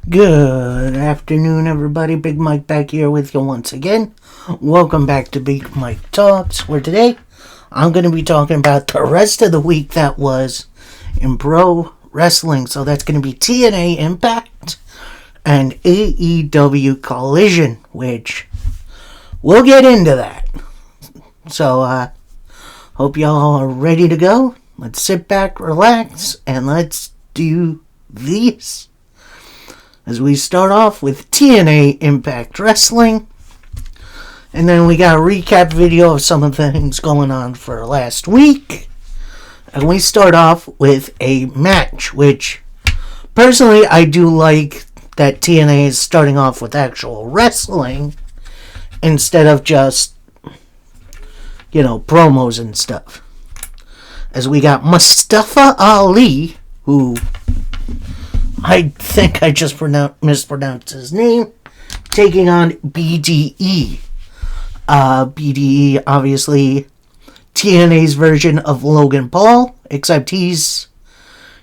Good afternoon, everybody. Big Mike back here with you once again. Welcome back to Big Mike Talks, where today I'm going to be talking about the rest of the week that was in pro wrestling. So that's going to be TNA Impact and AEW Collision, which we'll get into that. So, hope y'all are ready to go. Let's sit back, relax, and let's do this. As we start off with TNA Impact Wrestling. And then we got a recap video of some of the things going on for last week. And we start off with a match, which personally I do like that TNA is starting off with actual wrestling instead of just, promos and stuff. As we got Mustafa Ali, who I think I just mispronounced his name, taking on BDE. BDE, obviously, TNA's version of Logan Paul, except he's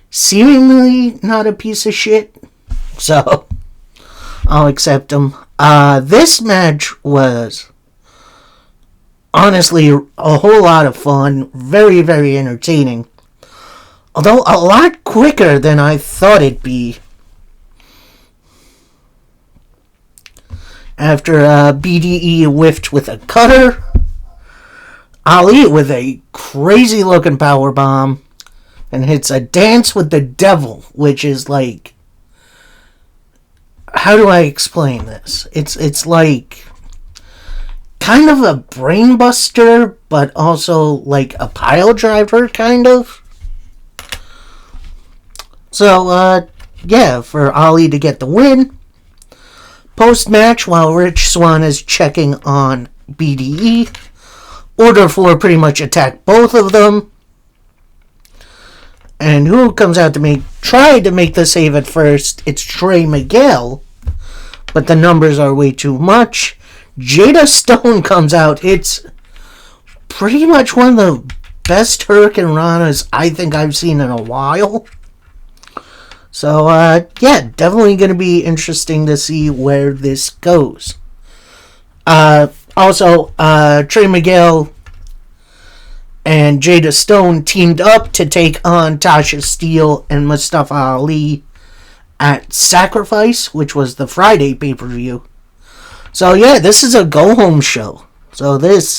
seemingly not a piece of shit, so I'll accept him. This match was honestly a whole lot of fun, very, very entertaining. Although a lot quicker than I thought it'd be. After BDE whiffed with a cutter, Ali with a crazy looking powerbomb, and hits a dance with the devil, which is like, how do I explain this? It's like kind of a brainbuster, but also like a pile driver, kind of. So, for Ali to get the win. Post-match, while Rich Swann is checking on BDE, Order 4 pretty much attack both of them. And who comes out to try to make the save at first? It's Trey Miguel, but the numbers are way too much. Jada Stone comes out. It's pretty much one of the best Hurricane Ranas I think I've seen in a while. So, definitely going to be interesting to see where this goes. Also, Trey Miguel and Jada Stone teamed up to take on Tasha Steelz and Mustafa Ali at Sacrifice, which was the Friday pay-per-view. So, this is a go-home show. So, this,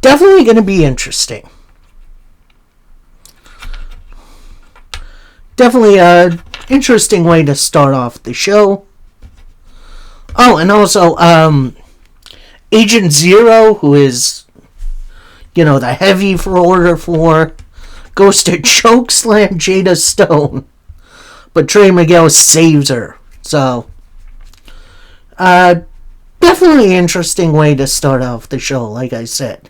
definitely going to be interesting. Definitely an interesting way to start off the show. Oh, and also, Agent Zero, who is, the heavy for Order 4, goes to chokeslam Jada Stone. But Trey Miguel saves her. So, definitely an interesting way to start off the show, like I said.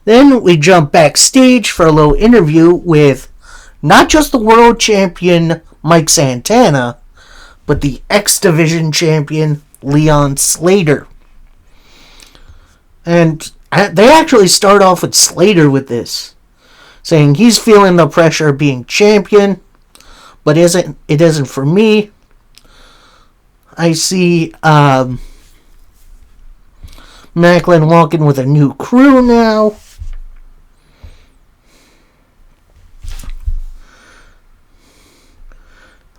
Then we jump backstage for a little interview with not just the world champion Mike Santana, but the X Division champion Leon Slater. And they actually start off with Slater with this, saying he's feeling the pressure of being champion, but it isn't for me. I see Maclin walking with a new crew now.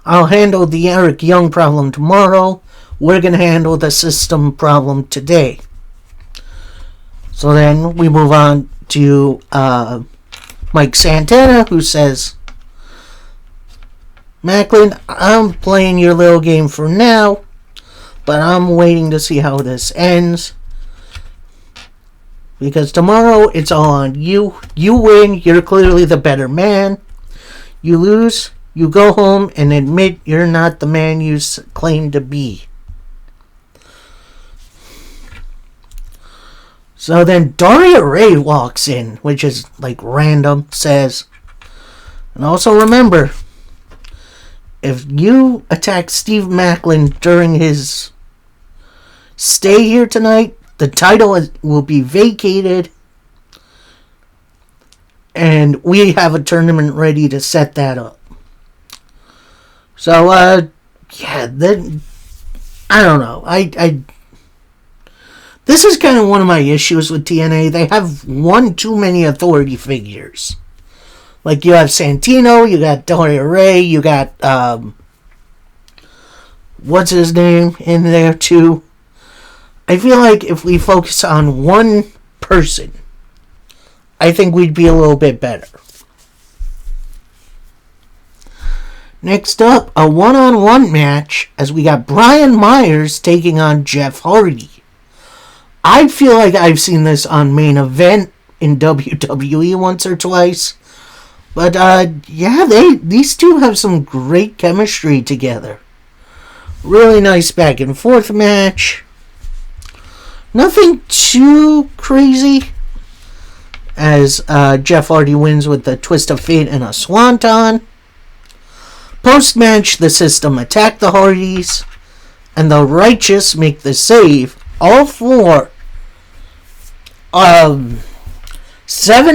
I'll handle the Eric Young problem tomorrow. We're going to handle the system problem today. So then we move on to Mike Santana, who says, Maclin, I'm playing your little game for now, but I'm waiting to see how this ends. Because tomorrow it's all on you. You win, you're clearly the better man. You lose, you go home and admit you're not the man you claim to be. So then Daria Ray walks in, which is like random, says, and also remember, if you attack Steve Maclin during his stay here tonight, the title will be vacated, and we have a tournament ready to set that up. So, yeah, then I don't know. This is kind of one of my issues with TNA. They have one too many authority figures. Like, you have Santino, you got Del Rey, you got, what's his name in there, too. I feel like if we focus on one person, I think we'd be a little bit better. Next up, a one-on-one match, as we got Brian Myers taking on Jeff Hardy. I feel like I've seen this on Main Event in WWE once or twice. But, yeah, these two have some great chemistry together. Really nice back and forth match. Nothing too crazy, as Jeff Hardy wins with the Twist of Fate and a Swanton. Post-match, the System attack the Hardys, and the Righteous make the save. All four, 7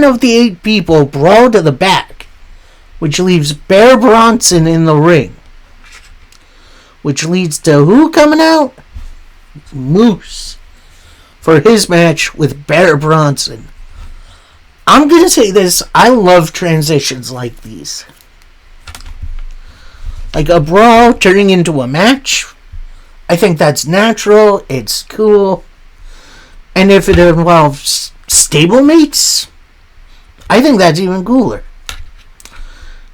of the 8 people brawl to the back, which leaves Bear Bronson in the ring. Which leads to who coming out? Moose, for his match with Bear Bronson. I'm going to say this, I love transitions like these. Like a brawl turning into a match. I think that's natural. It's cool. And if it involves stablemates, I think that's even cooler.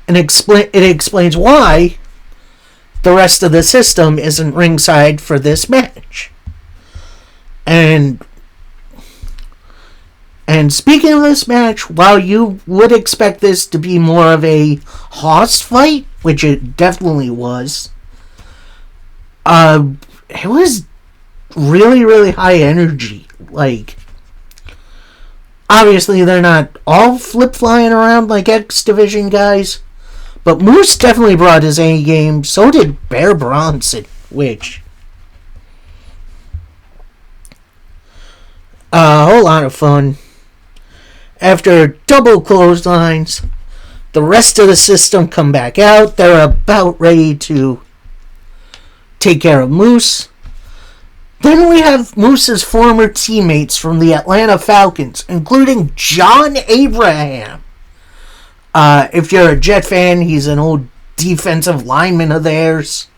And it explains why the rest of the System isn't ringside for this match. And speaking of this match, while you would expect this to be more of a hoss fight, which it definitely was, it was really, really high energy. Like, obviously they're not all flip-flying around like X Division guys, but Moose definitely brought his A game. So did Bear Bronson, which a whole lot of fun. After double clotheslines, the rest of the System come back out. They're about ready to take care of Moose. Then we have Moose's former teammates from the Atlanta Falcons, including John Abraham. If you're a Jet fan, he's an old defensive lineman of theirs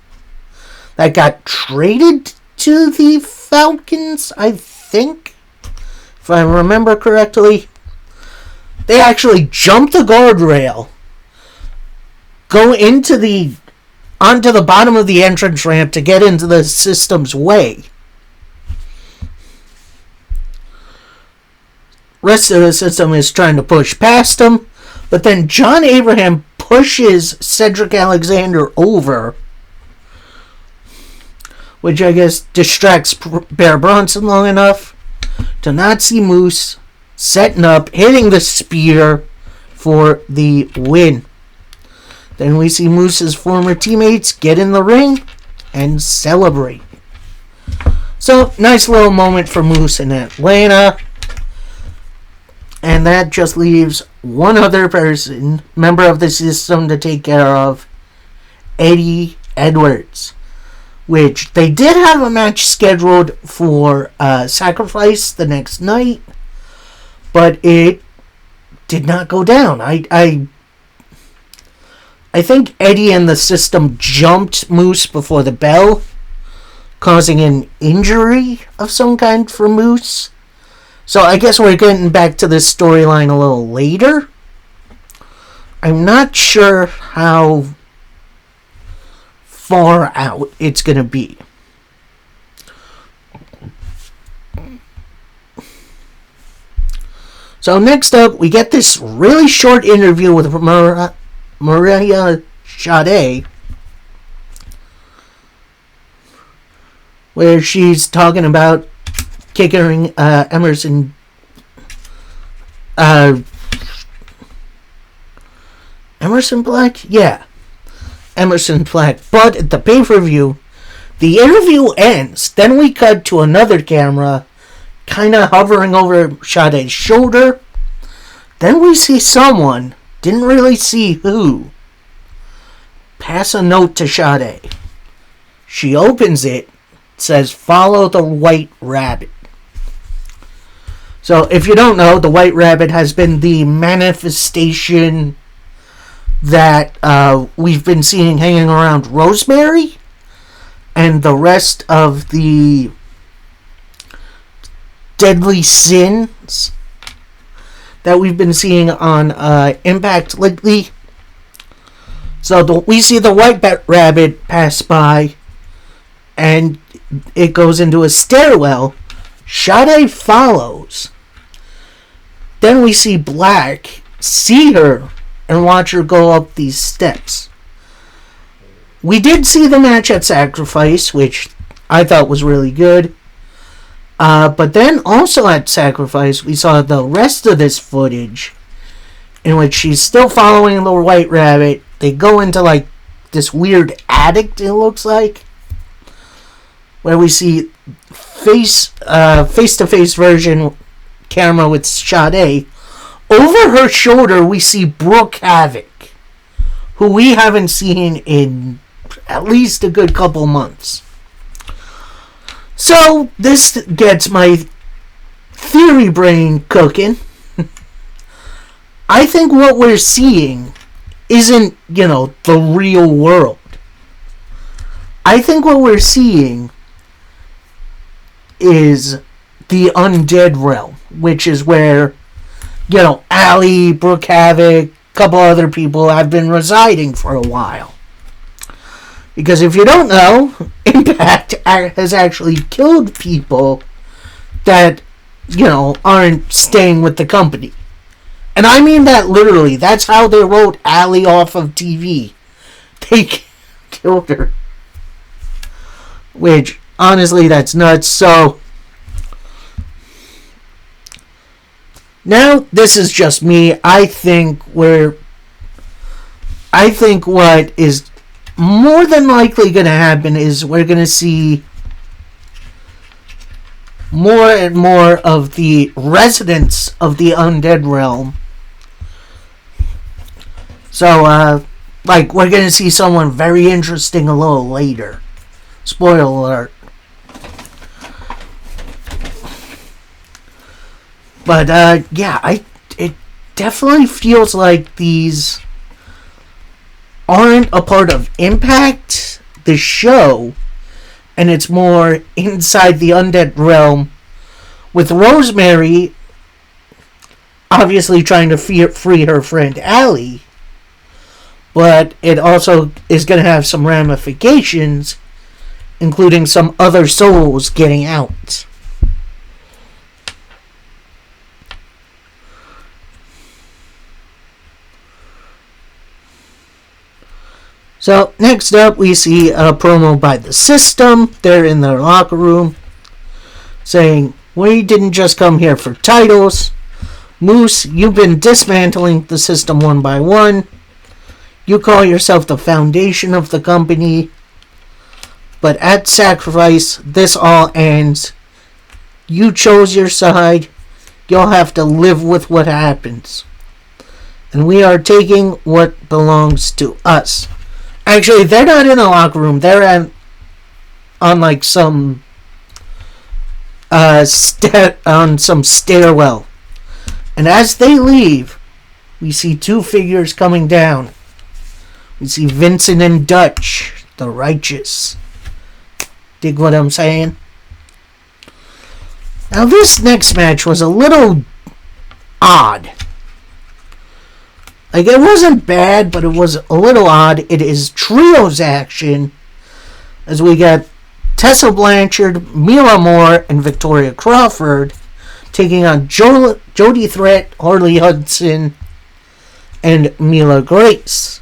that got traded to the Falcons, I think, if I remember correctly. They actually jump the guardrail, go onto the bottom of the entrance ramp to get into the System's way. Rest of the System is trying to push past them, but then John Abraham pushes Cedric Alexander over, which I guess distracts Bear Bronson long enough to not see Moose setting up, hitting the spear for the win. Then we see Moose's former teammates get in the ring and celebrate. So, nice little moment for Moose in Atlanta. And that just leaves one other person, member of the System, to take care of, Eddie Edwards. Which, they did have a match scheduled for Sacrifice the next night, but it did not go down. I think Eddie and the System jumped Moose before the bell, causing an injury of some kind for Moose. So I guess we're getting back to this storyline a little later. I'm not sure how far out it's going to be. So next up, we get this really short interview with Mariah Sade, where she's talking about kicking Emerson Emerson Black? Yeah. Emerson Black. But at the pay-per-view, the interview ends. Then we cut to another camera kind of hovering over Sade's shoulder. Then we see someone, didn't really see who, pass a note to Sade. She opens it, says, "Follow the White Rabbit." So, if you don't know, the White Rabbit has been the manifestation that we've been seeing hanging around Rosemary and the rest of the deadly sins that we've been seeing on Impact lately. So we see the White Rabbit pass by, and it goes into a stairwell. Sade follows. Then we see Black see her and watch her go up these steps. We did see the match at Sacrifice, which I thought was really good. But then also at Sacrifice, we saw the rest of this footage in which she's still following the White Rabbit. They go into like this weird attic, it looks like, where we see face-to-face version camera with Sade. Over her shoulder, we see Brooke Havoc, who we haven't seen in at least a good couple months. So, this gets my theory brain cooking. I think what we're seeing isn't, the real world. I think what we're seeing is the undead realm, which is where, Allie, Brooke Havoc, a couple other people have been residing for a while. Because if you don't know, Impact has actually killed people that, aren't staying with the company. And I mean that literally. That's how they wrote Allie off of TV. They killed her. Which, honestly, that's nuts. So, now this is just me. I think what is more than likely going to happen is we're going to see more and more of the residents of the undead realm. So, we're going to see someone very interesting a little later. Spoiler alert. But, it definitely feels like these aren't a part of Impact, the show, and it's more inside the undead realm, with Rosemary obviously trying to free her friend Allie, but it also is going to have some ramifications, including some other souls getting out. So, next up, we see a promo by the System. They're in their locker room saying, "We didn't just come here for titles. Moose, you've been dismantling the System one by one. You call yourself the foundation of the company. But at Sacrifice, this all ends. You chose your side. You'll have to live with what happens. And we are taking what belongs to us." Actually, they're not in a locker room. They're on some on some stairwell. And as they leave, we see two figures coming down. We see Vincent and Dutch, the Righteous. Dig what I'm saying? Now, this next match was a little odd. It wasn't bad, but it was a little odd. It is trios action, as we got Tessa Blanchard, Mila Moore, and Victoria Crawford taking on Jody Threat, Harley Hudson, and Mila Grace.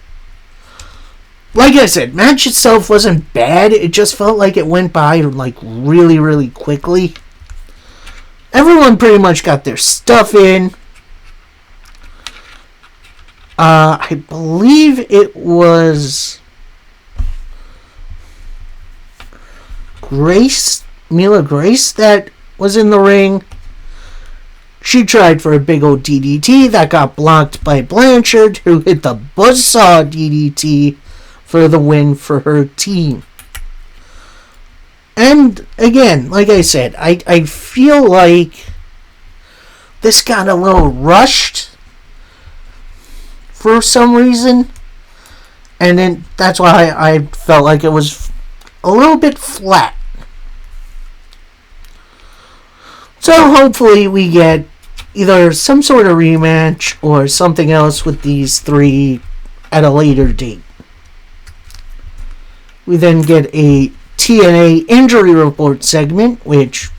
Like I said, match itself wasn't bad. It just felt like it went by really, really quickly. Everyone pretty much got their stuff in. I believe it was Mila Grace, that was in the ring. She tried for a big old DDT that got blocked by Blanchard, who hit the buzzsaw DDT for the win for her team. And again, like I said, I feel like this got a little rushed for some reason. And then that's why I felt like it was a little bit flat. So hopefully we get either some sort of rematch or something else with these three at a later date. We then get a TNA injury report segment, which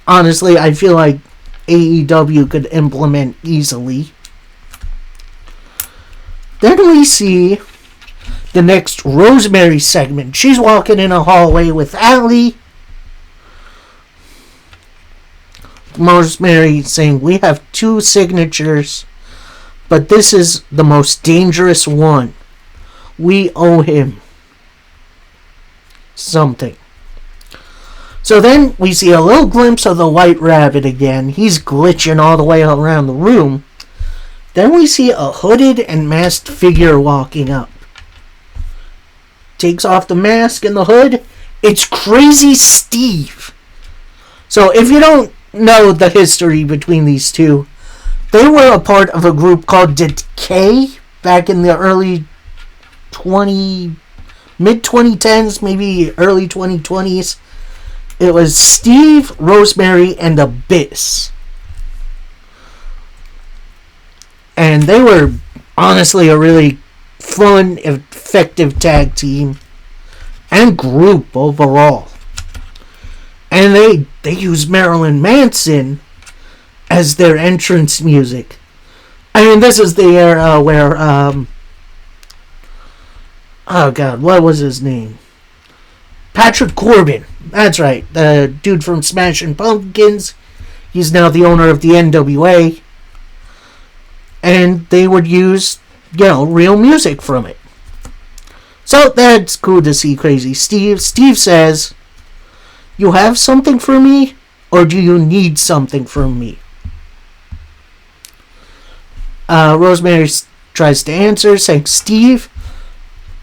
honestly I feel like AEW could implement easily. Then we see the next Rosemary segment. She's walking in a hallway with Allie. Rosemary saying, "We have 2 signatures, but this is the most dangerous one. We owe him something." So then we see a little glimpse of the White Rabbit again. He's glitching all the way around the room. Then we see a hooded and masked figure walking up. Takes off the mask and the hood. It's Crazy Steve. So if you don't know the history between these two, they were a part of a group called Decay back in the mid-2010s, maybe early 2020s. It was Steve, Rosemary, and Abyss. And they were honestly a really fun, effective tag team and group overall. And they used Marilyn Manson as their entrance music. I mean, this is the era where, oh God, what was his name? Patrick Corbin. That's right, the dude from Smashing Pumpkins. He's now the owner of the NWA. And they would use, real music from it. So that's cool to see Crazy Steve. Steve says, "You have something for me, or do you need something from me?" Rosemary tries to answer, saying, "Steve."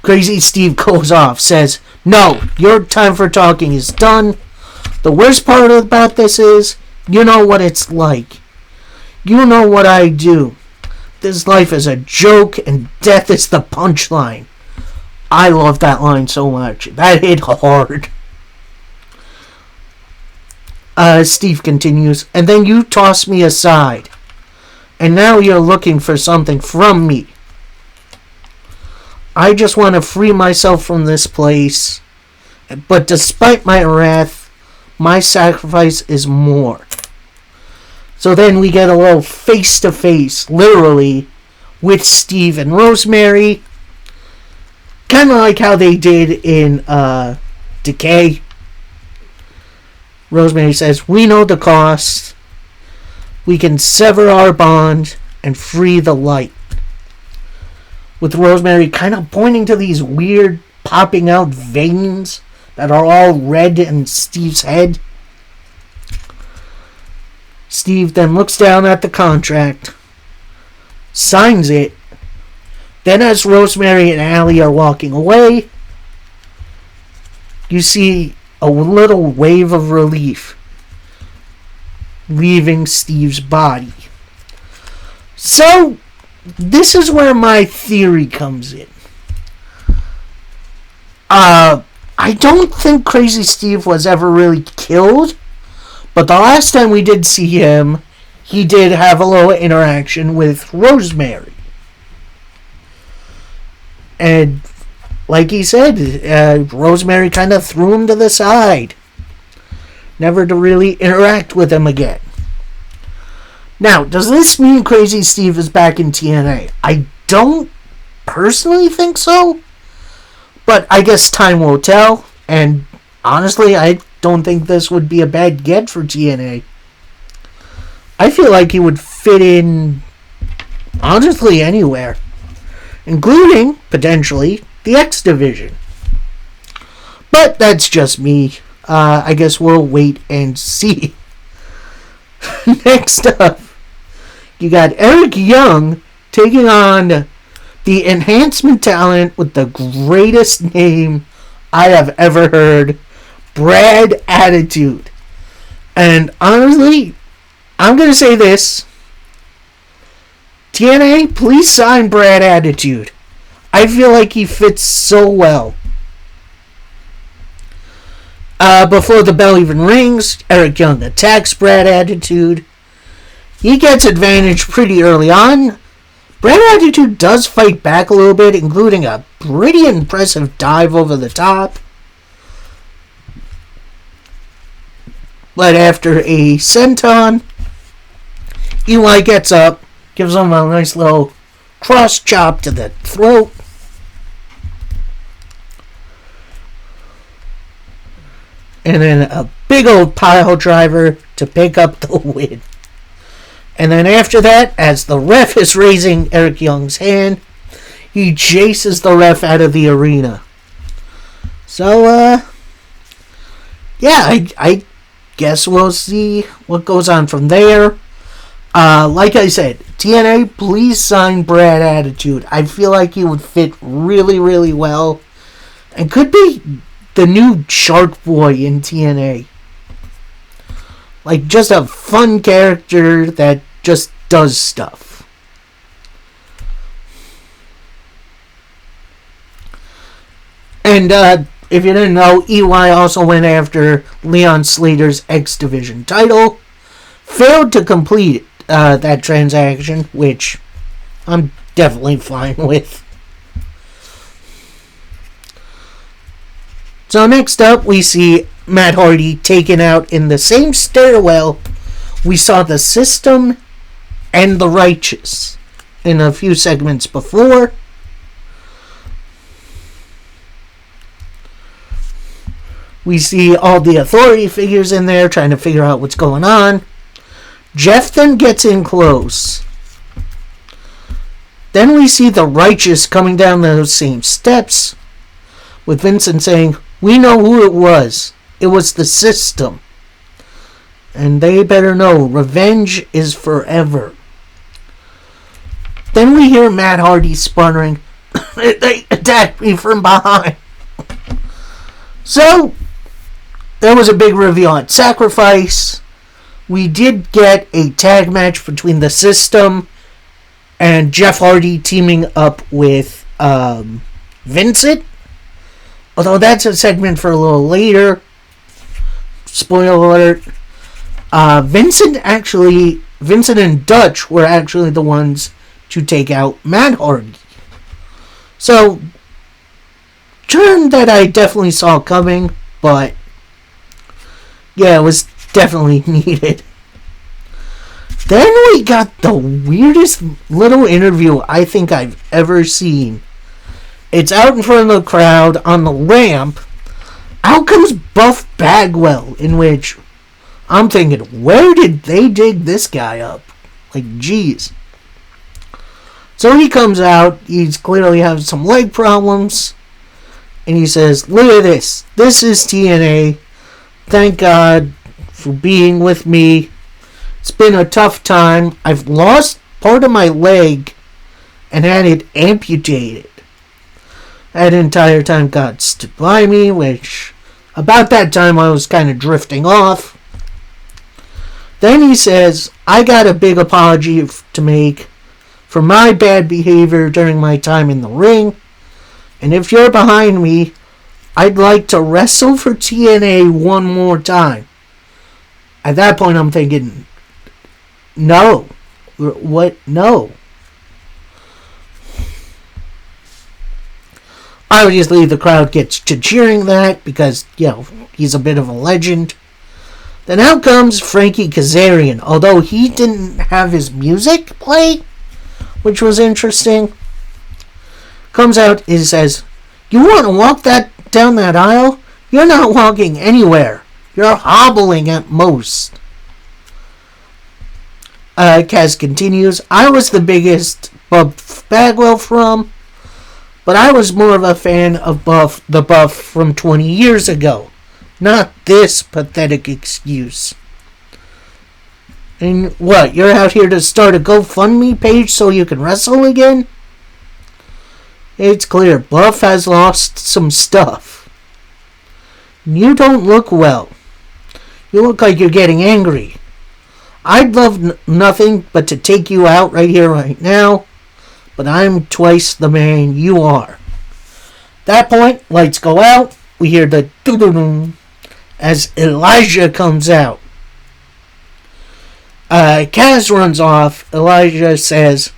Crazy Steve goes off, says, "No, your time for talking is done. The worst part about this is, you know what it's like. You know what I do. This life is a joke and death is the punchline." I love that line so much. That hit hard. Steve continues, "And then you toss me aside. And now you're looking for something from me. I just want to free myself from this place. But despite my wrath, my sacrifice is more." So then we get a little face-to-face, literally, with Steve and Rosemary. Kind of like how they did in Decay. Rosemary says, "We know the cost. We can sever our bond and free the light." With Rosemary kind of pointing to these weird popping out veins that are all red in Steve's head. Steve then looks down at the contract, signs it. Then as Rosemary and Allie are walking away, you see a little wave of relief leaving Steve's body. So, this is where my theory comes in. I don't think Crazy Steve was ever really killed, but the last time we did see him, he did have a little interaction with Rosemary. And like he said, Rosemary kind of threw him to the side. Never to really interact with him again. Now, does this mean Crazy Steve is back in TNA? I don't personally think so. But I guess time will tell. And honestly, I don't think this would be a bad get for TNA. I feel like he would fit in, honestly, anywhere. Including, potentially, the X Division. But that's just me. I guess we'll wait and see. Next up, you got Eric Young taking on the enhancement talent with the greatest name I have ever heard, Brad Attitude. And honestly, I'm going to say this. TNA, please sign Brad Attitude. I feel like he fits so well. Before the bell even rings, Eric Young attacks Brad Attitude. He gets advantage pretty early on. Brad Attitude does fight back a little bit, including a pretty impressive dive over the top. But after a senton, Eli gets up, gives him a nice little cross chop to the throat. And then a big old pile driver to pick up the win. And then after that, as the ref is raising Eric Young's hand, he chases the ref out of the arena. So, yeah, I guess we'll see what goes on from there. Like I said, TNA, please sign Brad Attitude. I feel like he would fit really, really well. And could be the new Shark Boy in TNA. Like, just a fun character that just does stuff. And, if you didn't know, EY also went after Leon Slater's X Division title. Failed to complete that transaction, which I'm definitely fine with. So next up, we see Matt Hardy taken out in the same stairwell we saw the System and the Righteous in a few segments before. We see all the authority figures in there trying to figure out what's going on. Jeff then gets in close. Then we see the Righteous coming down those same steps with Vincent saying, "We know who it was. It was the System. And they better know revenge is forever." Then we hear Matt Hardy sputtering, "They attacked me from behind." So, there was a big reveal at Sacrifice. We did get a tag match between the System and Jeff Hardy teaming up with Vincent. Although that's a segment for a little later. Spoiler alert. Vincent and Dutch were actually the ones to take out Matt Hardy. So, turn that I definitely saw coming, but yeah, it was definitely needed. Then we got the weirdest little interview I think I've ever seen. It's out in front of the crowd on the ramp. Out comes Buff Bagwell, in which I'm thinking, where did they dig this guy up? Like, geez. So he comes out. He's clearly having some leg problems. And he says, "Look at this. This is TNA. Thank God for being with me. It's been a tough time. I've lost part of my leg and had it amputated. That entire time God stood by me," which about that time I was kind of drifting off. Then he says, "I got a big apology to make for my bad behavior during my time in the ring. And if you're behind me, I'd like to wrestle for TNA one more time." At that point, I'm thinking, no. What? No. Obviously, the crowd gets to cheering that because, he's a bit of a legend. Then out comes Frankie Kazarian, although he didn't have his music play, which was interesting. Comes out and says, "You want to walk down that aisle? You're not walking anywhere. You're hobbling at most." Kaz continues, "I was the biggest Buff Bagwell but I was more of a fan of the Buff from 20 years ago. Not this pathetic excuse." "And what, you're out here to start a GoFundMe page so you can wrestle again?" It's clear Buff has lost some stuff. You don't look well. You look like you're getting angry. I'd love nothing but to take you out right here, right now, but I'm twice the man you are. That point, lights go out. We hear the doo-doo-doo as Elijah comes out. Kaz runs off. Elijah says,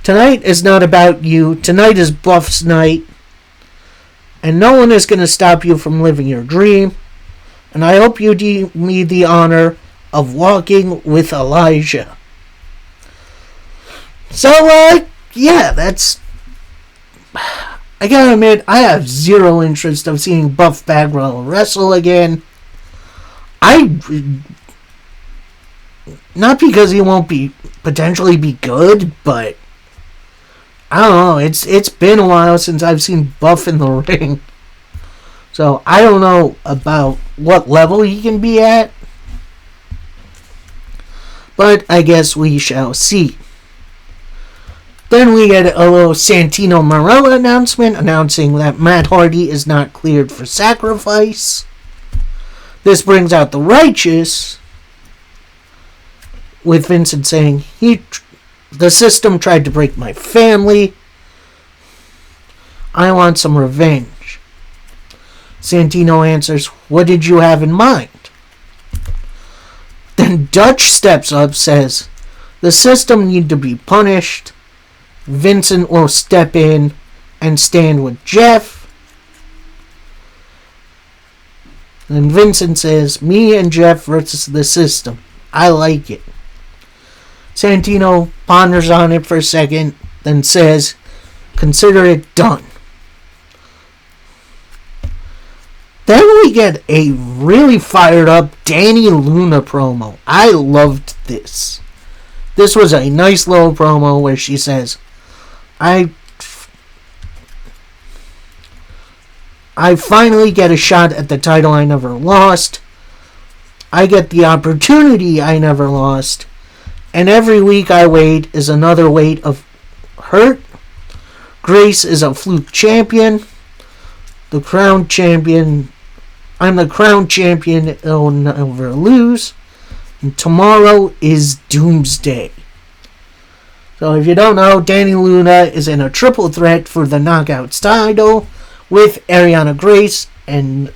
"Tonight is not about you. Tonight is Buff's night. And no one is going to stop you from living your dream. And I hope you do me the honor of walking with Elijah." So, yeah, that's... I gotta admit, I have zero interest of seeing Buff Bagwell wrestle again. Not because he won't potentially be good, but I don't know. It's been a while since I've seen Buff in the ring. So I don't know about what level he can be at. But I guess we shall see. Then we get a little Santino Marella announcement announcing that Matt Hardy is not cleared for sacrifice. This brings out the Righteous, with Vincent saying, the system tried to break my family. I want some revenge. Santino answers, "What did you have in mind?" Then Dutch steps up, says, "The system need to be punished. Vincent will step in and stand with Jeff." And Vincent says, "Me and Jeff versus the system. I like it." Santino ponders on it for a second, then says, "Consider it done." Then we get a really fired up Danny Luna promo. I loved this. This was a nice little promo where she says, I finally get a shot at the title I never lost. I get the opportunity I never lost. And every week I wait is another weight of hurt. Grace is a fluke champion. The crown champion. I'm the crown champion. I'll never lose. And tomorrow is Doomsday. So if you don't know, Danny Luna is in a triple threat for the Knockouts title with Ariana Grace and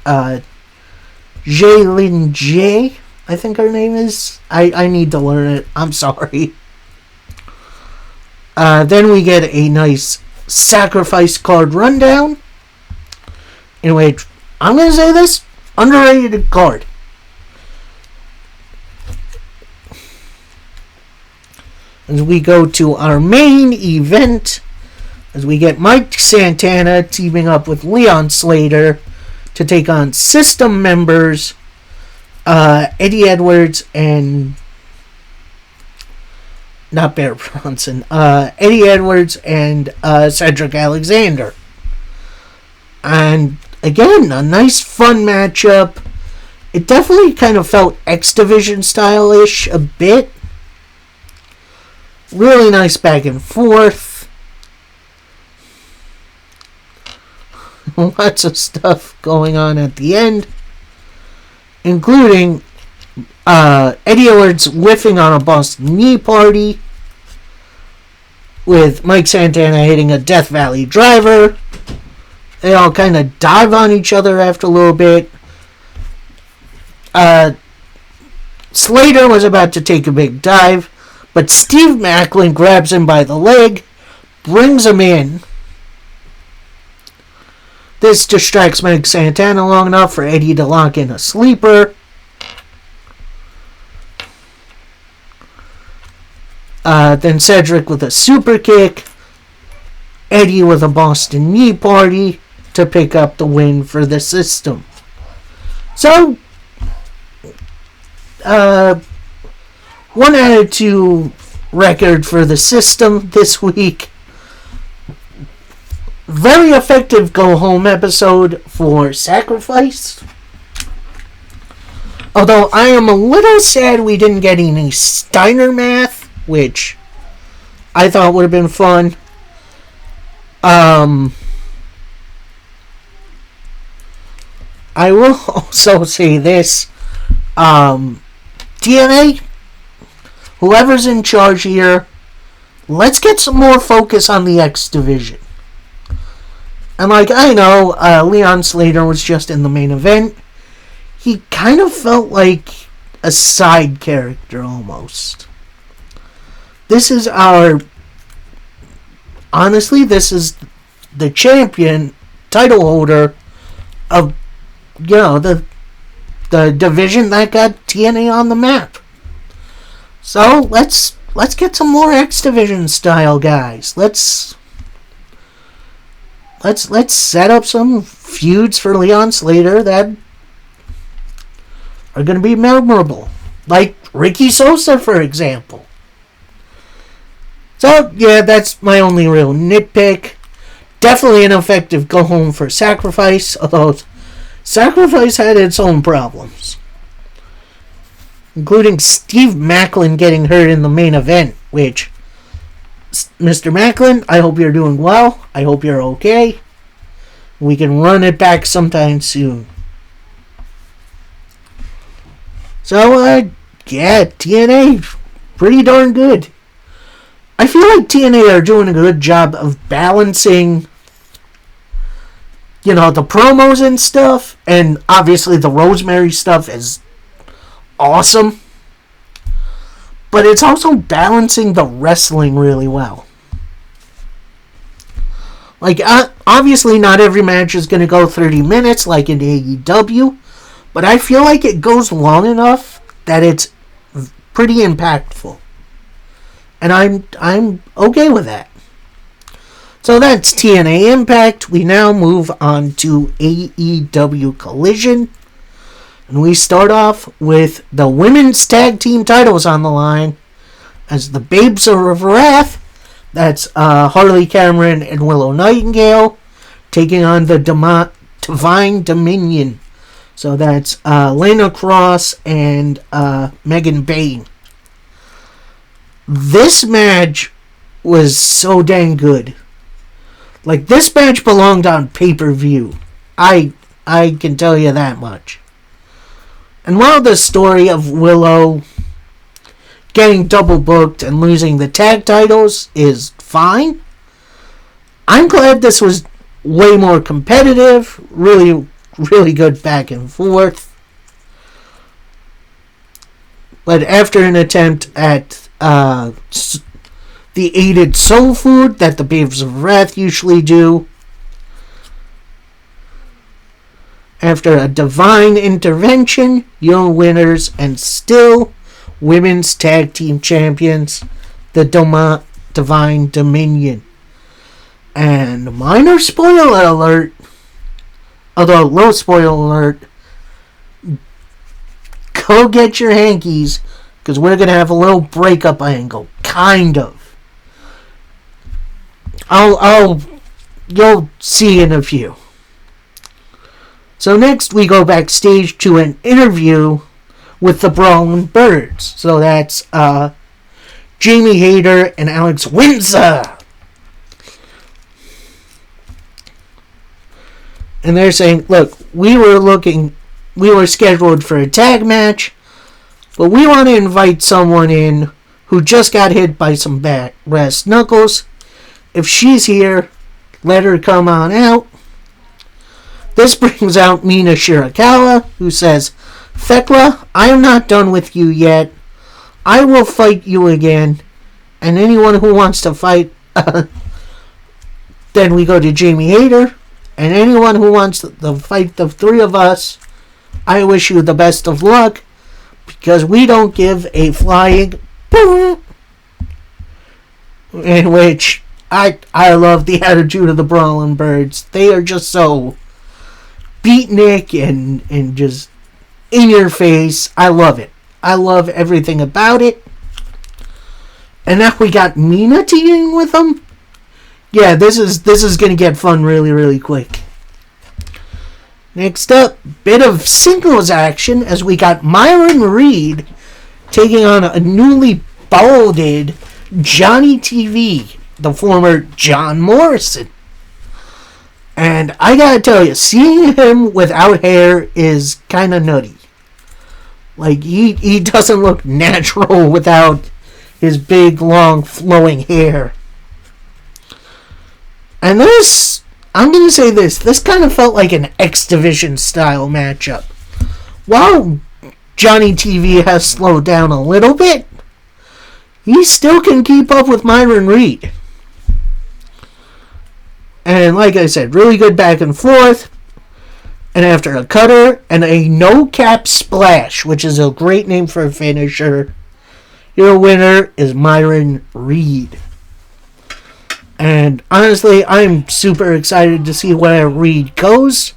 Jaylin J, I think her name is. I need to learn it. I'm sorry. Then we get a nice sacrifice card rundown, in which, I'm going to say this, underrated card. As we go to our main event, as we get Mike Santana teaming up with Leon Slater to take on System members Eddie Edwards and not Bear Bronson, Eddie Edwards and Cedric Alexander. And again, a nice fun matchup. It definitely kind of felt X Division style-ish a bit. Really nice back and forth. Lots of stuff going on at the end, including Eddie Edwards whiffing on a Boston Knee Party, with Mike Santana hitting a Death Valley Driver. They all kind of dive on each other after a little bit. Slater was about to take a big dive, but Steve Macklin grabs him by the leg, brings him in. This distracts Mike Santana long enough for Eddie to lock in a sleeper. Then Cedric with a super kick. Eddie with a Boston Knee Party to pick up the win for the System. So, 1 out of 2 record for the System this week. Very effective go-home episode for Sacrifice. Although I am a little sad we didn't get any Steiner math, which I thought would have been fun. I will also say this. TNA, whoever's in charge here, let's get some more focus on the X Division. And like, I know Leon Slater was just in the main event. He kind of felt like a side character almost. This is honestly, this is the champion, title holder of, the division that got TNA on the map. So let's get some more X Division style guys. Let's set up some feuds for Leon Slater that are going to be memorable. Like Ricky Sosa, for example. So, yeah, that's my only real nitpick. Definitely an effective go home for Sacrifice, although Sacrifice had its own problems. Including Steve Macklin getting hurt in the main event, which, Mr. Macklin, I hope you're doing well. I hope you're okay. We can run it back sometime soon. So, yeah, TNA, pretty darn good. I feel like TNA are doing a good job of balancing, the promos and stuff. And obviously the Rosemary stuff is awesome. But it's also balancing the wrestling really well. Like, obviously not every match is going to go 30 minutes like in AEW. But I feel like it goes long enough that it's pretty impactful. And I'm okay with that. So that's TNA Impact. We now move on to AEW Collision. And we start off with the women's tag team titles on the line. As the Babes of Wrath, that's Harley Cameron and Willow Nightingale, taking on the Divine Dominion. So that's Lana Cross and Megan Bayne. This match was so dang good. Like, this match belonged on pay-per-view. I can tell you that much. And while the story of Willow getting double booked and losing the tag titles is fine, I'm glad this was way more competitive. Really, really good back and forth. But after an attempt at the aided soul food that the Babes of Wrath usually do, after a divine intervention, your winners and still women's tag team champions, the Divine Dominion. And minor spoiler alert, although low spoiler alert, go get your hankies, because we're going to have a little breakup angle. Kind of. You'll see in a few. So next we go backstage to an interview with the Brawling Birds. So that's Jamie Hayter and Alex Windsor. And they're saying, look, we were scheduled for a tag match, but we want to invite someone in who just got hit by some brass knuckles. If she's here, let her come on out. This brings out Mina Shirakawa, who says, Thekla, I am not done with you yet. I will fight you again. And anyone who wants to fight, then we go to Jamie Hayter. And anyone who wants to fight the three of us, I wish you the best of luck. Because we don't give a flying boom. In which I love the attitude of the Brawling Birds. They are just so beatnik and just in your face. I love it. I love everything about it. And now we got Mina teaming with them. Yeah, this is gonna get fun really, really quick. Next up, bit of singles action as we got Myron Reed taking on a newly balded Johnny TV, the former John Morrison. And I gotta tell you, seeing him without hair is kind of nutty. Like, he doesn't look natural without his big, long, flowing hair. And this, I'm gonna say this kind of felt like an X Division style matchup. While Johnny TV has slowed down a little bit, he still can keep up with Myron Reed. And like I said, really good back and forth. And after a cutter and a no-cap splash, which is a great name for a finisher, your winner is Myron Reed. And honestly, I'm super excited to see where Reed goes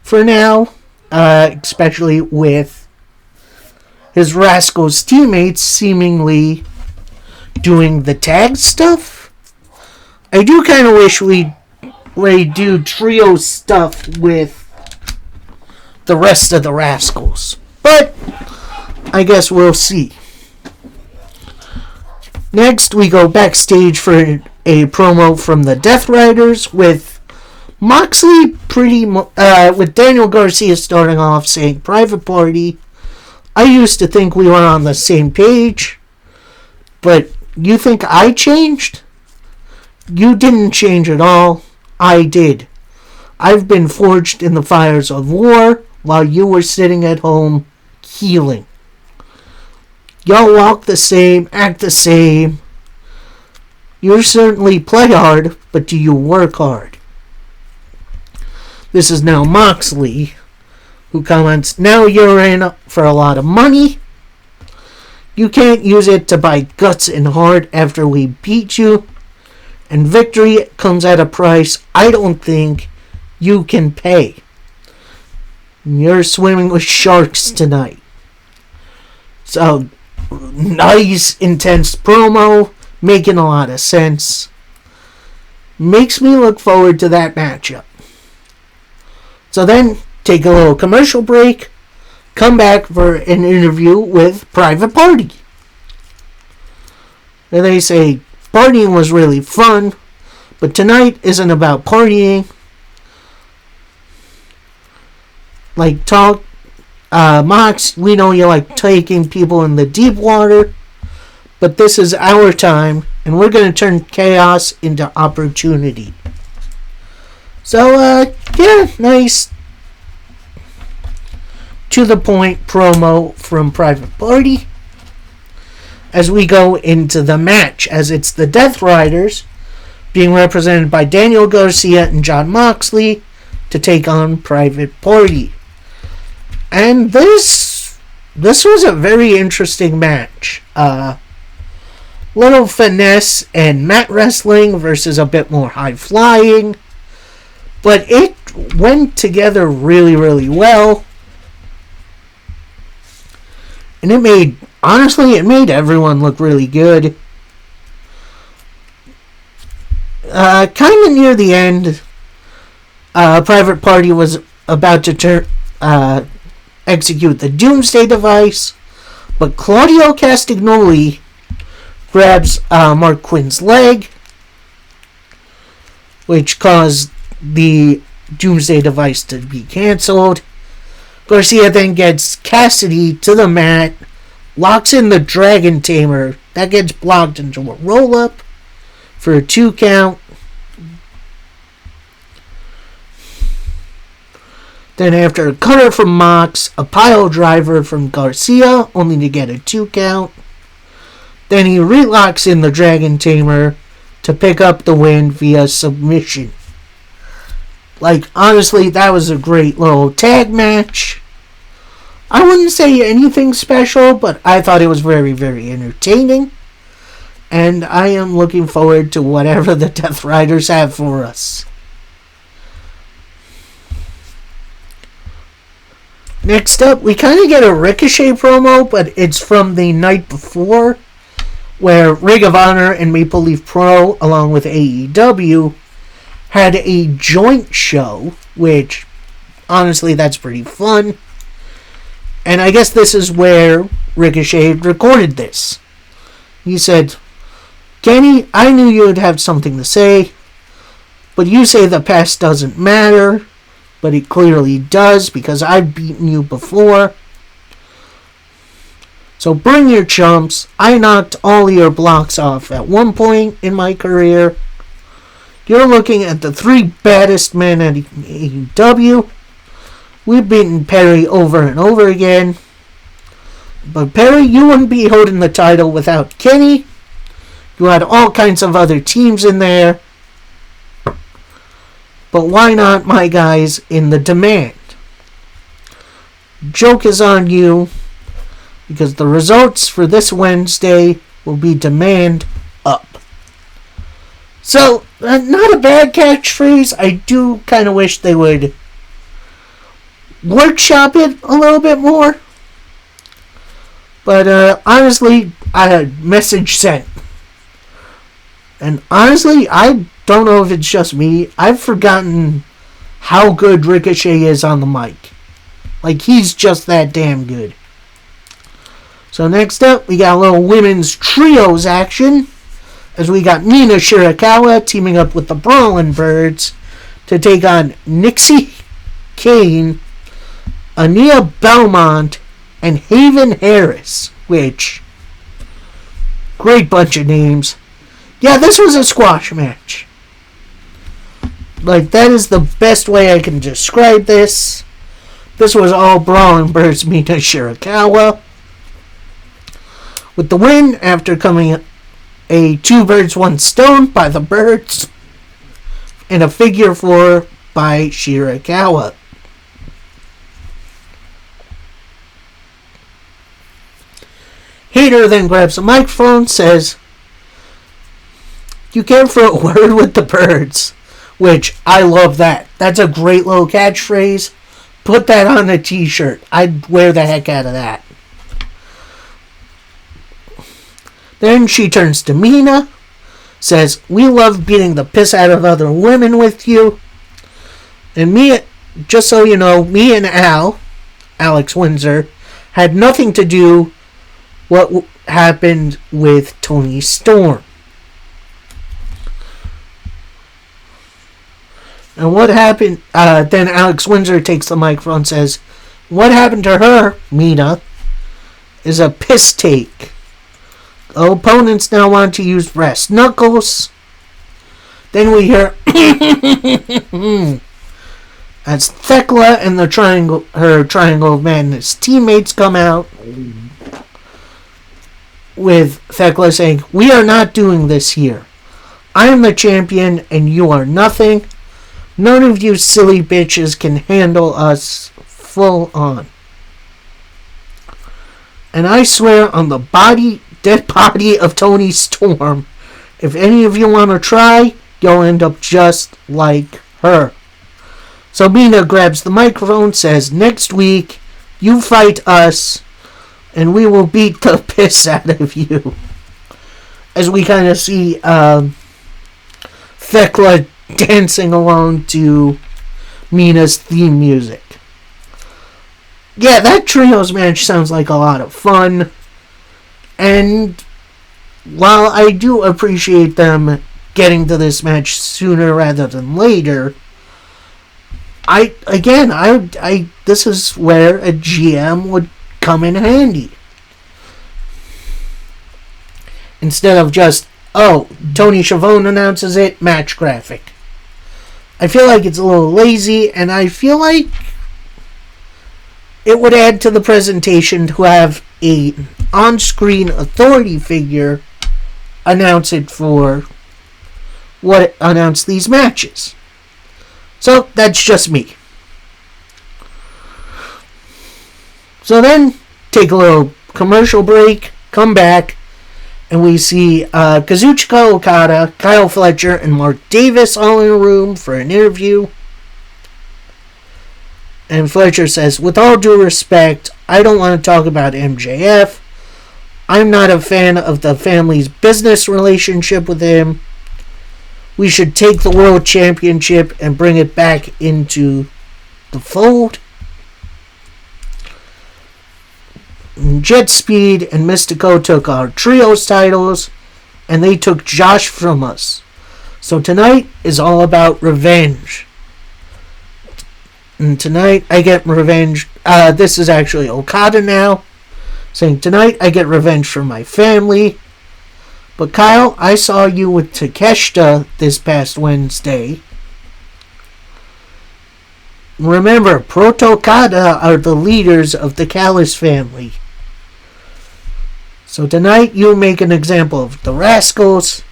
for now, especially with his Rascals teammates seemingly doing the tag stuff. I do kind of wish we do trio stuff with the rest of the Rascals, but I guess we'll see. Next, we go backstage for a promo from the Death Riders with Moxley with Daniel Garcia starting off saying, "Private Party, I used to think we were on the same page, but you think I changed? You didn't change at all. I did. I've been forged in the fires of war while you were sitting at home healing. Y'all walk the same, act the same. You certainly play hard, but do you work hard?" This is now Moxley, who comments, "Now you're in for a lot of money. You can't use it to buy guts and heart after we beat you. And victory comes at a price I don't think you can pay. You're swimming with sharks tonight." So, nice, intense promo, making a lot of sense. Makes me look forward to that matchup. So then, take a little commercial break, come back for an interview with Private Party. And they say, "Partying was really fun, but tonight isn't about partying. Like talk, Mox, we know you like taking people in the deep water, but this is our time, and we're going to turn chaos into opportunity." So, yeah, nice, to the point promo from Private Party. As we go into the match, as it's the Death Riders being represented by Daniel Garcia and Jon Moxley to take on Private Party. And this was a very interesting match. Little finesse and mat wrestling versus a bit more high flying, but it went together really, really well. And it made everyone look really good. Kind of near the end, Private Party was about to execute the Doomsday device, but Claudio Castagnoli grabs Mark Quinn's leg, which caused the Doomsday device to be canceled. Garcia then gets Cassidy to the mat, locks in the Dragon Tamer. That gets blocked into a roll-up for a 2 count. Then after a cutter from Mox, a pile driver from Garcia, only to get a 2 count. Then he relocks in the Dragon Tamer to pick up the win via submission. Like, honestly, that was a great little tag match. I wouldn't say anything special, but I thought it was very, very entertaining. And I am looking forward to whatever the Death Riders have for us. Next up, we kind of get a Ricochet promo, but it's from the night before, where Ring of Honor and Maple Leaf Pro, along with AEW, had a joint show, which, honestly, that's pretty fun. And I guess this is where Ricochet recorded this. He said, "Kenny, I knew you would have something to say, But you say the past doesn't matter, but it clearly does because I've beaten you before. So bring your chumps. I knocked all your blocks off at one point in my career. You're looking at the 3 baddest men at AEW. We've beaten Perry over and over again. But Perry, you wouldn't be holding the title without Kenny. You had all kinds of other teams in there. But why not my guys in the Demand? Joke is on you. Because the results for this Wednesday will be Demand up. So, not a bad catchphrase. I do kind of wish they would workshop it a little bit more. But honestly, I had message sent. And honestly, I don't know if it's just me. I've forgotten how good Ricochet is on the mic. Like, he's just that damn good. So next up, we got a little women's trios action. As we got Mina Shirakawa teaming up with the Brawlin' Birds to take on Nixie Kane, Ania Belmont, and Haven Harris. Which, great bunch of names. Yeah, this was a squash match. Like, that is the best way I can describe this. This was all Brawlin' Birds, Mina Shirakawa. With the win after coming a 2 birds 1 stone by the Birds and a figure 4 by Shirakawa. Hayter then grabs the microphone, says, "You care for a word with the Birds," which I love that. That's a great little catchphrase. Put that on a t-shirt. I'd wear the heck out of that. Then she turns to Mina, says, "We love beating the piss out of other women with you." And me, just so you know, me and Alex Windsor, had nothing to do what happened with Toni Storm. And what happened, then Alex Windsor takes the microphone and says, "What happened to her, Mina, is a piss take. Opponents now want to use brass knuckles." Then we hear as Thekla and her Triangle of Madness teammates come out, with Thekla saying, "We are not doing this here. I am the champion and you are nothing. None of you silly bitches can handle us full on. And I swear on the dead body of Toni Storm, if any of you want to try, you'll end up just like her." So Mina grabs the microphone, says, "Next week, you fight us, and we will beat the piss out of you." As we kind of see Thekla dancing along to Mina's theme music. Yeah, that trios match sounds like a lot of fun. And while I do appreciate them getting to this match sooner rather than later, this is where a GM would come in handy. Instead of just, Tony Schiavone announces it, match graphic. I feel like it's a little lazy, and I feel like it would add to the presentation to have a on-screen authority figure announce these matches. So that's just me. So then, take a little commercial break, come back, and we see Kazuchika Okada, Kyle Fletcher, and Mark Davis all in a room for an interview. And Fletcher says, "With all due respect, I don't want to talk about MJF. I'm not a fan of the family's business relationship with him. We should take the World Championship and bring it back into the fold." Jet Speed and Mystico took our trios titles, and they took Josh from us. So tonight is all about revenge. And tonight I get revenge. This is actually Okada now, saying tonight I get revenge for my family. But Kyle, I saw you with Takeshita this past Wednesday. Remember, Proto Okada are the leaders of the Callis family. So tonight you'll make an example of the Rascals.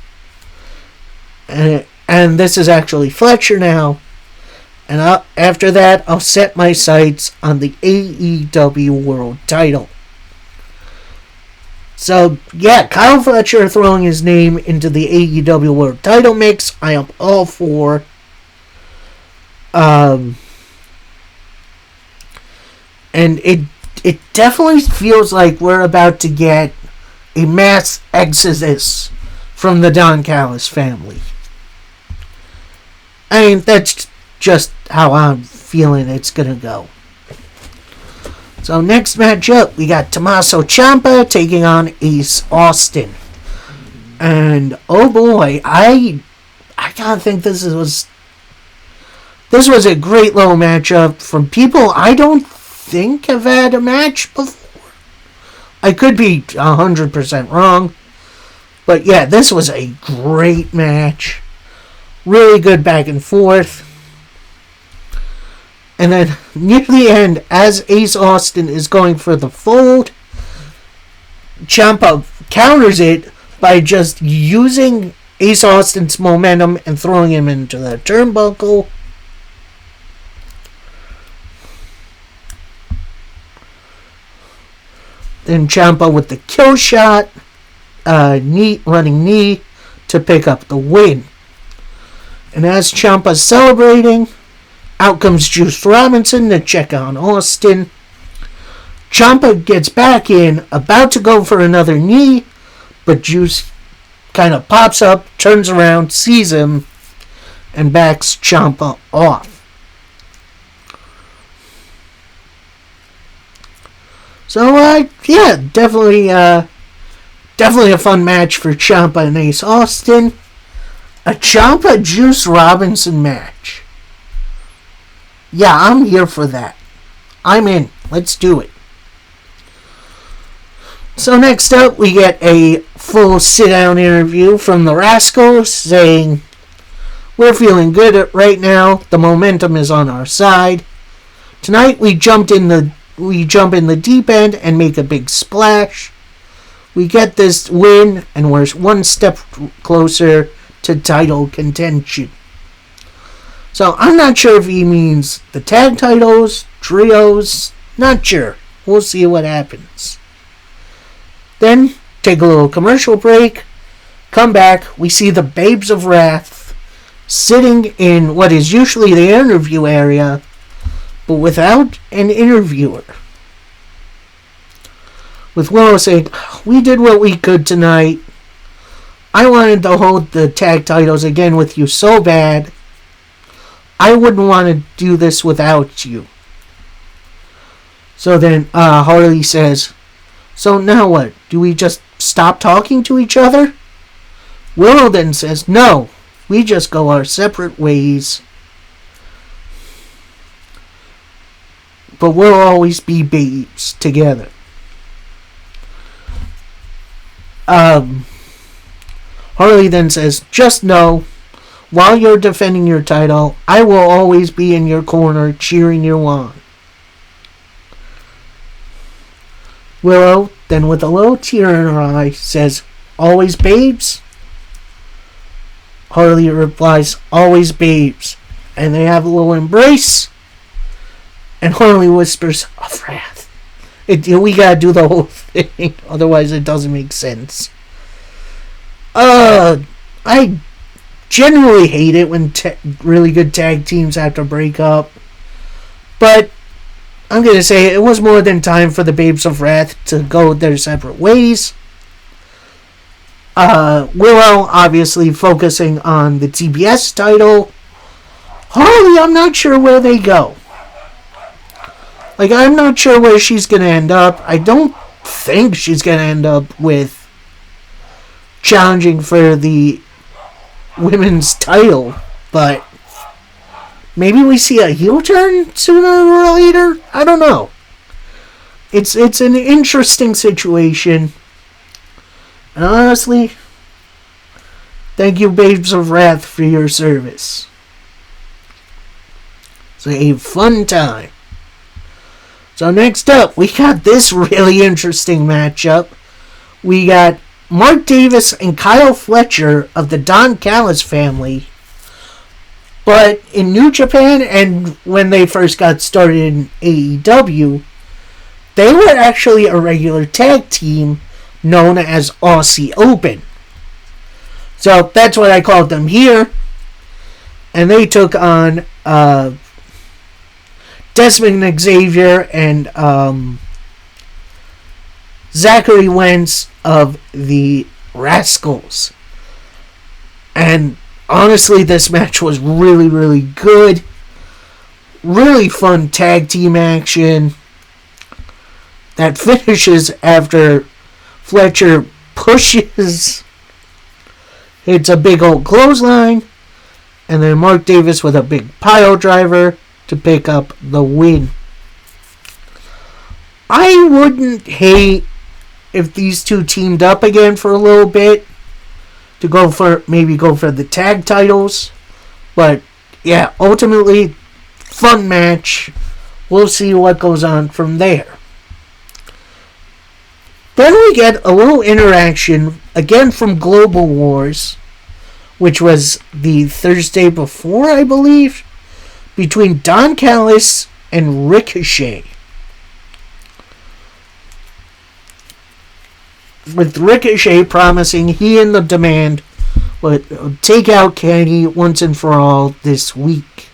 And this is actually Fletcher now. And after that, I'll set my sights on the AEW World title. So, yeah, Kyle Fletcher throwing his name into the AEW World title mix, I am all for. And it definitely feels like we're about to get a mass exodus from the Don Callis family. I mean, that's just how I'm feeling it's gonna go. So next matchup, we got Tommaso Ciampa taking on Ace Austin. And oh boy, I gotta think this was a great little matchup from people I don't think have had a match before. I could be 100% wrong. But yeah, this was a great match. Really good back and forth. And then near the end, as Ace Austin is going for the fold, Ciampa counters it by just using Ace Austin's momentum and throwing him into the turnbuckle. Then Ciampa with the kill shot, running knee to pick up the win. And as Ciampa's celebrating, out comes Juice Robinson to check on Austin. Ciampa gets back in, about to go for another knee, but Juice kind of pops up, turns around, sees him, and backs Ciampa off. So, yeah, definitely a fun match for Ciampa and Ace Austin. A Ciampa Juice Robinson match. Yeah, I'm here for that. I'm in. Let's do it. So next up, we get a full sit-down interview from the Rascals saying, "We're feeling good right now. The momentum is on our side. Tonight we jump in the deep end and make a big splash. We get this win, and we're one step closer to title contention." So I'm not sure if he means the tag titles, trios, not sure. We'll see what happens. Then, take a little commercial break, come back, we see the Babes of Wrath sitting in what is usually the interview area, but without an interviewer. With Willow saying, "We did what we could tonight. I wanted to hold the tag titles again with you so bad. I wouldn't want to do this without you." So then Harley says, "So now what? Do we just stop talking to each other?" Willow then says, "No, we just go our separate ways. But we'll always be babes together." Harley then says, "Just know, while you're defending your title, I will always be in your corner cheering you on." Willow, then with a little tear in her eye, says, "Always babes?" Harley replies, "Always babes." And they have a little embrace. And Harley whispers, "Of wrath." We gotta do the whole thing, otherwise it doesn't make sense. I generally hate it when really good tag teams have to break up. But I'm going to say it was more than time for the Babes of Wrath to go their separate ways. Willow obviously focusing on the TBS title. Harley, I'm not sure where they go. I'm not sure where she's going to end up. I don't think she's going to end up with challenging for the women's title, but maybe we see a heel turn sooner or later. I don't know. It's an interesting situation. And honestly, thank you, Babes of Wrath, for your service. It's a fun time. So next up, we got this really interesting matchup. We got Mark Davis and Kyle Fletcher of the Don Callis family. But in New Japan and when they first got started in AEW, they were actually a regular tag team known as Aussie Open. So that's what I called them here. And they took on Desmond Xavier and Zachary Wentz of the Rascals. And honestly, this match was really, really good. Really fun tag team action that finishes after Fletcher pushes, hits a big old clothesline, and then Mark Davis with a big pile driver to pick up the win. I wouldn't hate if these two teamed up again for a little bit to go for the tag titles, but yeah, ultimately fun match. We'll see what goes on from there. Then we get a little interaction again from Global Wars, which was the Thursday before, I believe, between Don Callis and Ricochet. With Ricochet promising he and the Demand would take out Kenny once and for all this week.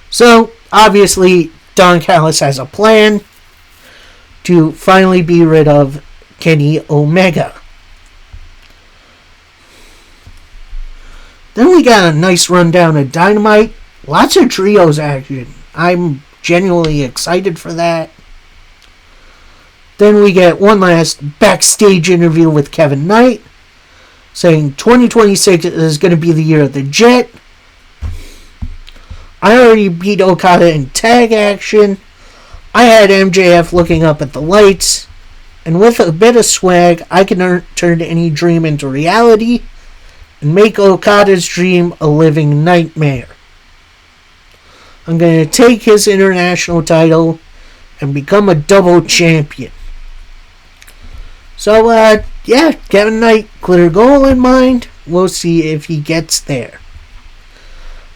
So, obviously, Don Callis has a plan to finally be rid of Kenny Omega. Then we got a nice rundown of Dynamite. Lots of trios action. I'm genuinely excited for that. Then we get one last backstage interview with Kevin Knight, saying 2026 is going to be the year of the Jet. I already beat Okada in tag action. I had MJF looking up at the lights. And with a bit of swag, I can turn any dream into reality and make Okada's dream a living nightmare. I'm going to take his international title and become a double champion. So, yeah, Kevin Knight, clear goal in mind. We'll see if he gets there.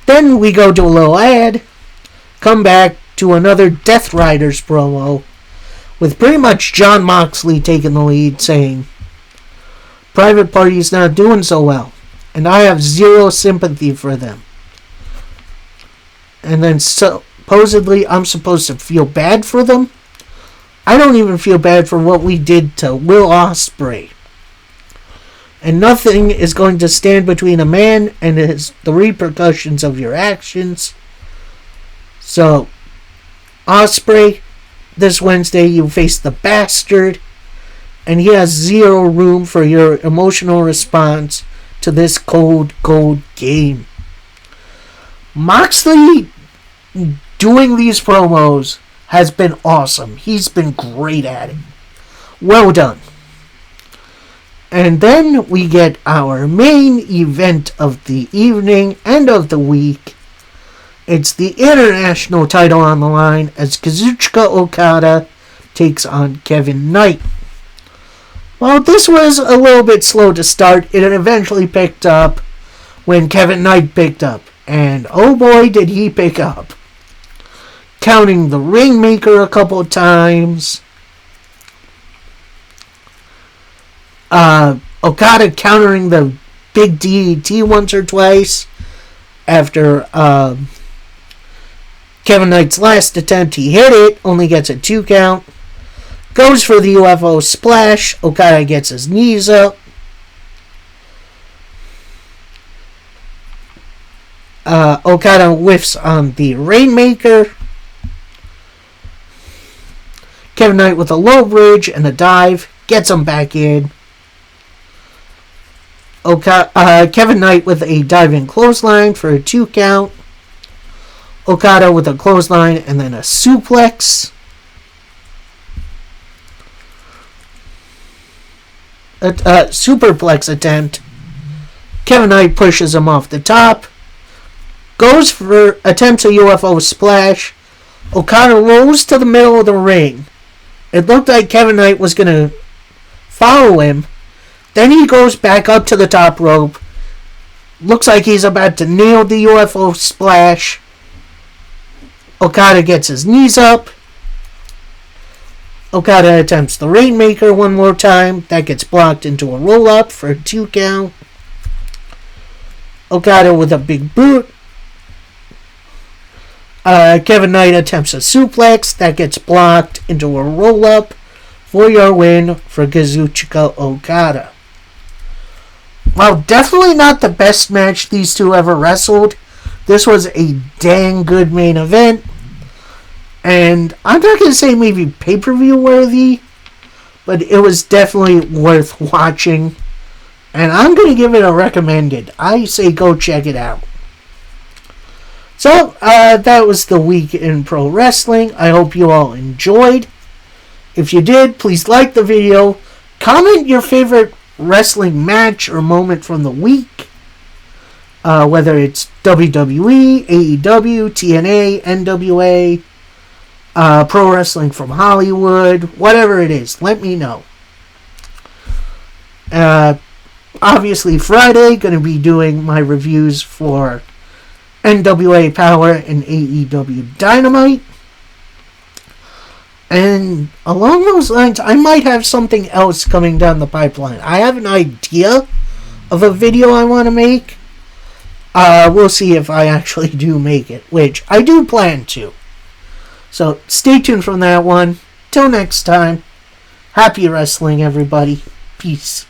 Then we go to a little ad, come back to another Death Riders promo, with pretty much Jon Moxley taking the lead, saying, Private Party's not doing so well, and I have zero sympathy for them. And then supposedly I'm supposed to feel bad for them? I don't even feel bad for what we did to Will Ospreay. And nothing is going to stand between a man and the repercussions of your actions. So, Ospreay, this Wednesday you face the Bastard, and he has zero room for your emotional response to this cold, cold game. Moxley doing these promos has been awesome. He's been great at it. Well done. And then we get our main event of the evening and of the week. It's the international title on the line as Kazuchika Okada takes on Kevin Knight. Well, this was a little bit slow to start. It eventually picked up when Kevin Knight picked up. And oh boy, did he pick up. Counting the Rainmaker a couple times. Okada countering the big DDT once or twice. After Kevin Knight's last attempt, he hit it. Only gets a 2 count. Goes for the UFO splash. Okada gets his knees up. Okada whiffs on the Rainmaker. Kevin Knight with a low bridge and a dive. Gets him back in. Kevin Knight with a diving clothesline for a 2 count. Okada with a clothesline and then a suplex. A superplex attempt. Kevin Knight pushes him off the top. Attempts a UFO splash. Okada rolls to the middle of the ring. It looked like Kevin Knight was going to follow him. Then he goes back up to the top rope. Looks like he's about to nail the UFO splash. Okada gets his knees up. Okada attempts the Rainmaker one more time. That gets blocked into a roll-up for a 2 count. Okada with a big boot. Kevin Knight attempts a suplex. That gets blocked into a roll-up for your win for Kazuchika Okada. Well, definitely not the best match these two ever wrestled. This was a dang good main event. And I'm not going to say maybe pay-per-view worthy, but it was definitely worth watching. And I'm going to give it a recommended. I say go check it out. So, that was the week in pro wrestling. I hope you all enjoyed. If you did, please like the video. Comment your favorite wrestling match or moment from the week. Whether it's WWE, AEW, TNA, NWA, Pro Wrestling from Hollywood, whatever it is, let me know. Obviously, Friday, going to be doing my reviews for NWA Power and AEW Dynamite. And along those lines, I might have something else coming down the pipeline. I have an idea of a video I want to make. We'll see if I actually do make it, which I do plan to. So stay tuned from that one. Till next time, happy wrestling, everybody. Peace.